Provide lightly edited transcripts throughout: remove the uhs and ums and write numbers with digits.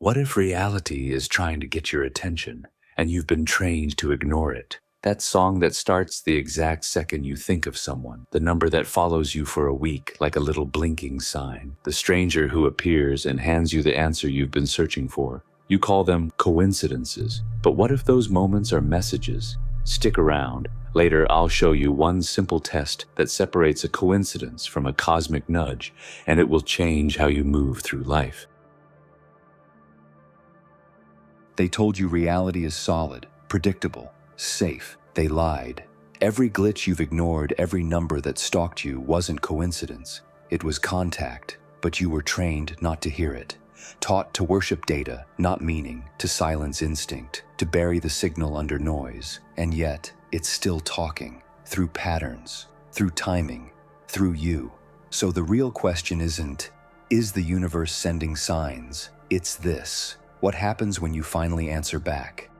What if reality is trying to get your attention and you've been trained to ignore it? That song that starts the exact second you think of someone, the number that follows you for a week like a little blinking sign, the stranger who appears and hands you the answer you've been searching for. You call them coincidences, but what if those moments are messages? Stick around. Later, I'll show you one simple test that separates a coincidence from a cosmic nudge, and it will change how you move through life. They told you reality is solid, predictable, safe. They lied. Every glitch you've ignored, every number that stalked you wasn't coincidence. It was contact, but you were trained not to hear it. Taught to worship data, not meaning, to silence instinct, to bury the signal under noise. And yet, it's still talking, through patterns, through timing, through you. So the real question isn't, is the universe sending signs? It's this. What happens when you finally answer back?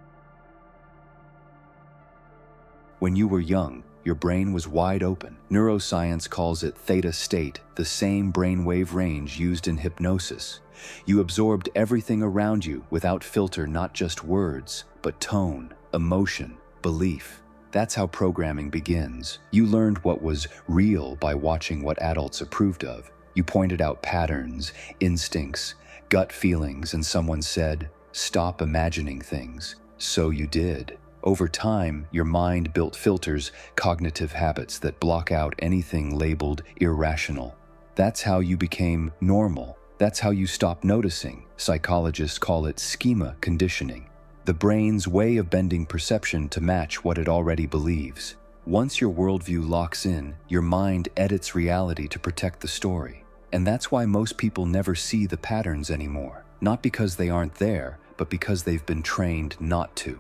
When you were young, your brain was wide open. Neuroscience calls it theta state, the same brainwave range used in hypnosis. You absorbed everything around you without filter, not just words, but tone, emotion, belief. That's how programming begins. You learned what was real by watching what adults approved of. You pointed out patterns, instincts, gut feelings, and someone said, "Stop imagining things." So you did. Over time, your mind built filters, cognitive habits that block out anything labeled irrational. That's how you became normal. That's how you stopped noticing. Psychologists call it schema conditioning, the brain's way of bending perception to match what it already believes. Once your worldview locks in, your mind edits reality to protect the story. And that's why most people never see the patterns anymore. Not because they aren't there, but because they've been trained not to.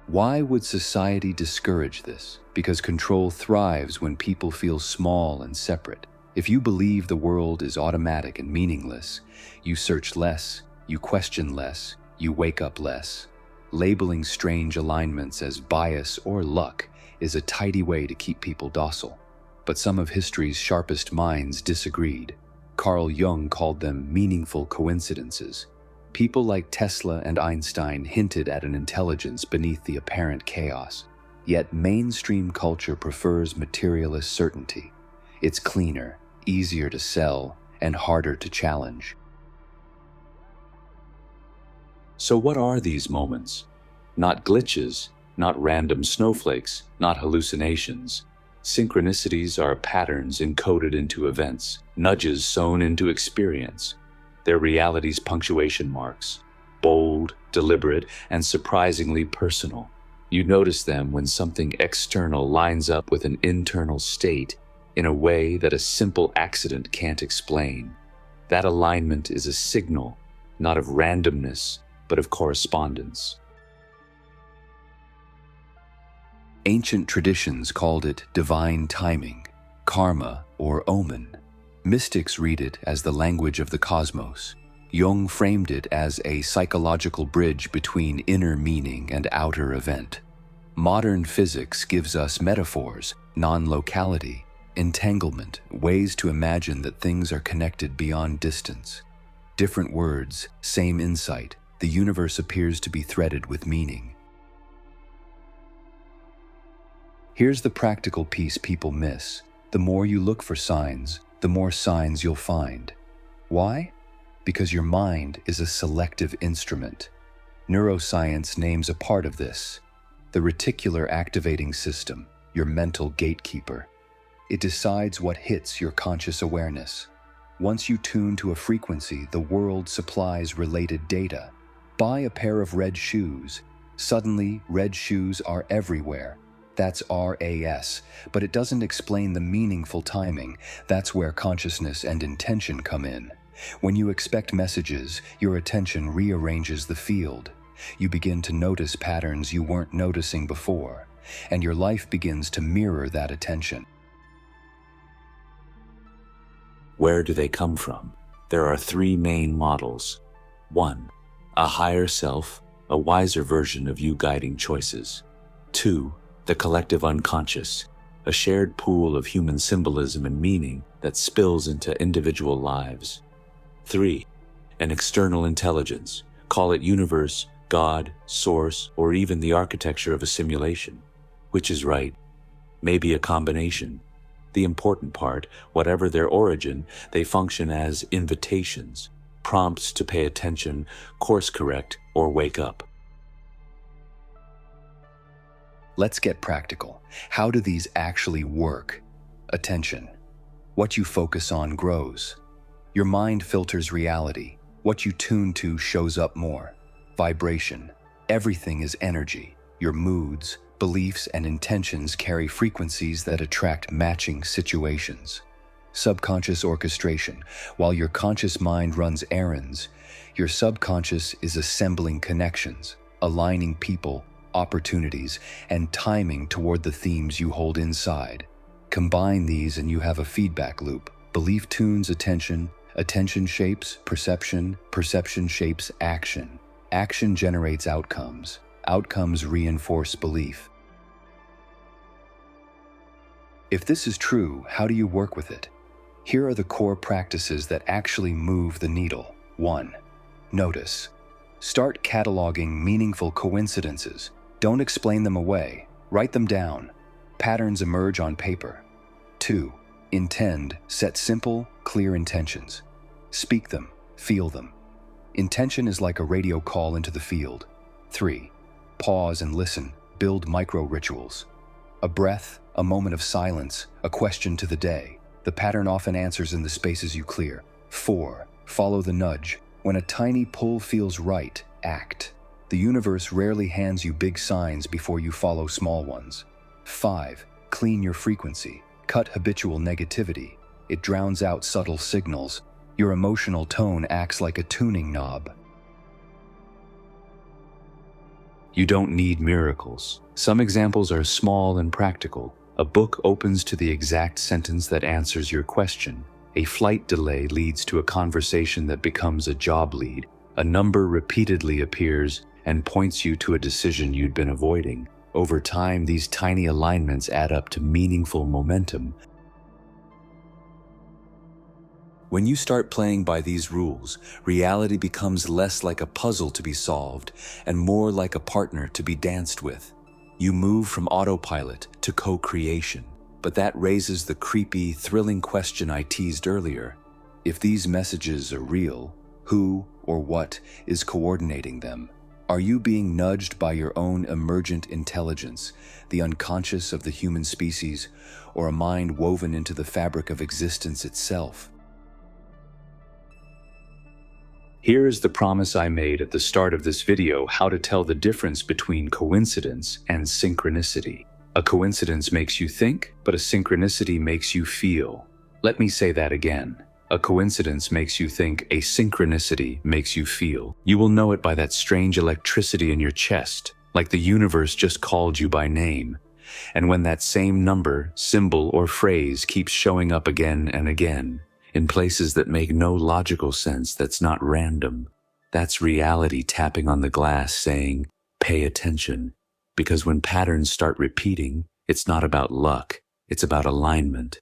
Why would society discourage this? Because control thrives when people feel small and separate. If you believe the world is automatic and meaningless, you search less, you question less, you wake up less. Labeling strange alignments as bias or luck is a tidy way to keep people docile. But some of history's sharpest minds disagreed. Carl Jung called them meaningful coincidences. People like Tesla and Einstein hinted at an intelligence beneath the apparent chaos. Yet mainstream culture prefers materialist certainty. It's cleaner, easier to sell, and harder to challenge. So what are these moments? Not glitches, not random snowflakes, not hallucinations. Synchronicities are patterns encoded into events, nudges sewn into experience. They're reality's punctuation marks, bold, deliberate, and surprisingly personal. You notice them when something external lines up with an internal state in a way that a simple accident can't explain. That alignment is a signal, not of randomness, but of correspondence. Ancient traditions called it divine timing, karma, or omen. Mystics read it as the language of the cosmos. Jung framed it as a psychological bridge between inner meaning and outer event. Modern physics gives us metaphors, non-locality, entanglement, ways to imagine that things are connected beyond distance. Different words, same insight. The universe appears to be threaded with meaning. Here's the practical piece people miss. The more you look for signs, the more signs you'll find. Why? Because your mind is a selective instrument. Neuroscience names a part of this, the reticular activating system, your mental gatekeeper. It decides what hits your conscious awareness. Once you tune to a frequency, the world supplies related data. Buy a pair of red shoes. Suddenly, red shoes are everywhere. That's RAS, but it doesn't explain the meaningful timing. That's where consciousness and intention come in. When you expect messages, your attention rearranges the field. You begin to notice patterns you weren't noticing before, and your life begins to mirror that attention. Where do they come from? There are three main models. 1. A higher self, a wiser version of you guiding choices. 2. The collective unconscious, a shared pool of human symbolism and meaning that spills into individual lives. 3. An external intelligence. Call it universe, God, source, or even the architecture of a simulation. Which is right? Maybe a combination. The important part, whatever their origin, they function as invitations, prompts to pay attention, course correct, or wake up. Let's get practical. How do these actually work? Attention. What you focus on grows. Your mind filters reality. What you tune to shows up more. Vibration. Everything is energy. Your moods, beliefs, and intentions carry frequencies that attract matching situations. Subconscious orchestration. While your conscious mind runs errands, your subconscious is assembling connections, aligning people, opportunities, and timing toward the themes you hold inside. Combine these and you have a feedback loop. Belief tunes attention, attention shapes perception, perception shapes action. Action generates outcomes. Outcomes reinforce belief. If this is true, how do you work with it? Here are the core practices that actually move the needle. 1. Notice. Start cataloging meaningful coincidences. Don't explain them away. Write them down. Patterns emerge on paper. 2. Intend. Set simple, clear intentions. Speak them. Feel them. Intention is like a radio call into the field. 3. Pause and listen. Build micro-rituals. A breath, a moment of silence, a question to the day. The pattern often answers in the spaces you clear. 4. Follow the nudge. When a tiny pull feels right, act. The universe rarely hands you big signs before you follow small ones. 5. Clean your frequency. Cut habitual negativity. It drowns out subtle signals. Your emotional tone acts like a tuning knob. You don't need miracles. Some examples are small and practical. A book opens to the exact sentence that answers your question. A flight delay leads to a conversation that becomes a job lead. A number repeatedly appears and points you to a decision you'd been avoiding. Over time, these tiny alignments add up to meaningful momentum. When you start playing by these rules, reality becomes less like a puzzle to be solved and more like a partner to be danced with. You move from autopilot to co-creation. But that raises the creepy, thrilling question I teased earlier. If these messages are real, who or what is coordinating them? Are you being nudged by your own emergent intelligence, the unconscious of the human species, or a mind woven into the fabric of existence itself? Here is the promise I made at the start of this video: how to tell the difference between coincidence and synchronicity. A coincidence makes you think, but a synchronicity makes you feel. Let me say that again. A coincidence makes you think, a synchronicity makes you feel. You will know it by that strange electricity in your chest, like the universe just called you by name. And when that same number, symbol, or phrase keeps showing up again and again, in places that make no logical sense, that's not random. That's reality tapping on the glass saying, pay attention. Because when patterns start repeating, it's not about luck, it's about alignment.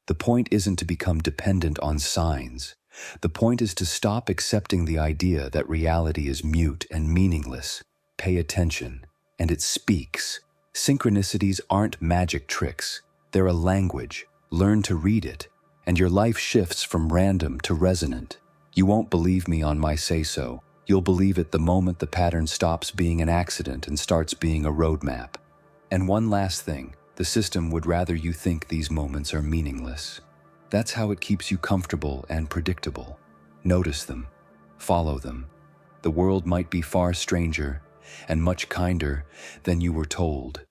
The point isn't to become dependent on signs. The point is to stop accepting the idea that reality is mute and meaningless. Pay attention, and it speaks. Synchronicities aren't magic tricks. They're a language. Learn to read it, and your life shifts from random to resonant. You won't believe me on my say-so. You'll believe it the moment the pattern stops being an accident and starts being a roadmap. And one last thing. The system would rather you think these moments are meaningless. That's how it keeps you comfortable and predictable. Notice them. Follow them. The world might be far stranger and much kinder than you were told.